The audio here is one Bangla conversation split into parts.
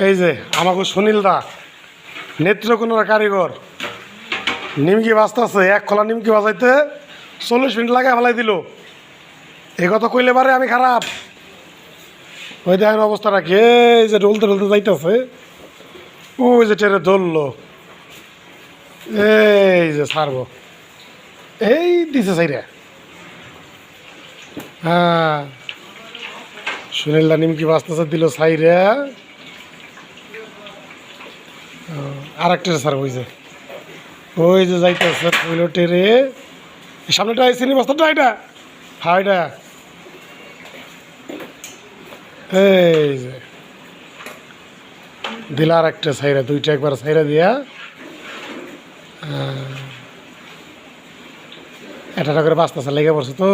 এই যে আমাকে সুনীল দা নেত্রকোনার কারিগর নিমকি বাজতেছে, এক খোলা নিমকি বাজাইতে 40 মিনিট লাগে ফেলাই দিল। এই কথা কইলে পারে আমি খারাপ। ওই দেখেন অবস্থা রাখি, এই যে ডলতে ডলতে যাইতেছে, ওই যে টেরে ধরলো, এই যে ছাড়বো, এই দিছে সাইরে। হ্যাঁ, সুনীলদা নিমকি বাজতেছে, দিল সাইরে। আর একটা স্যার ওই যে যাইতেছে ওইলো টেরে সামনেটা চিনি বস্তাটা এটা। হ্যাঁ এটা এই যে দিল আর একটা সাইরা, দুইটা একবার সাইরা দিয়া এটা করে বাঁচতেছে, লেগে পড়ছে তো।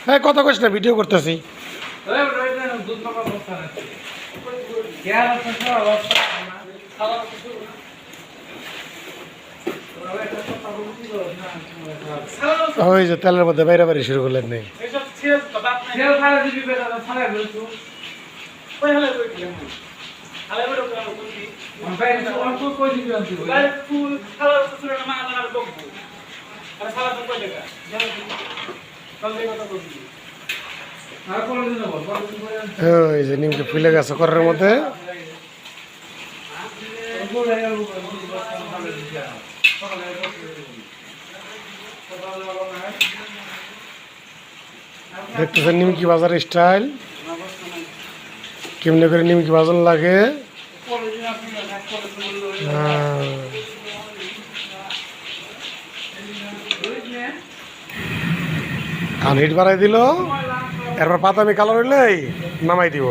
হ্যাঁ কথা কইস না, ভিডিও করতেছি। ওই যে তেলের মধ্যে বাইরে বাইরে শুরু করলেন নেই। ওই যে নিমকে ফুলে গেছে করার মধ্যে। দেখতেছেন নিমকি বাজার স্টাইল, কেমনি করে নিমকি বাজার লাগে। হিট বাড়াই দিল, এরপর পাতামি কালার হইলেই নামাই দিব।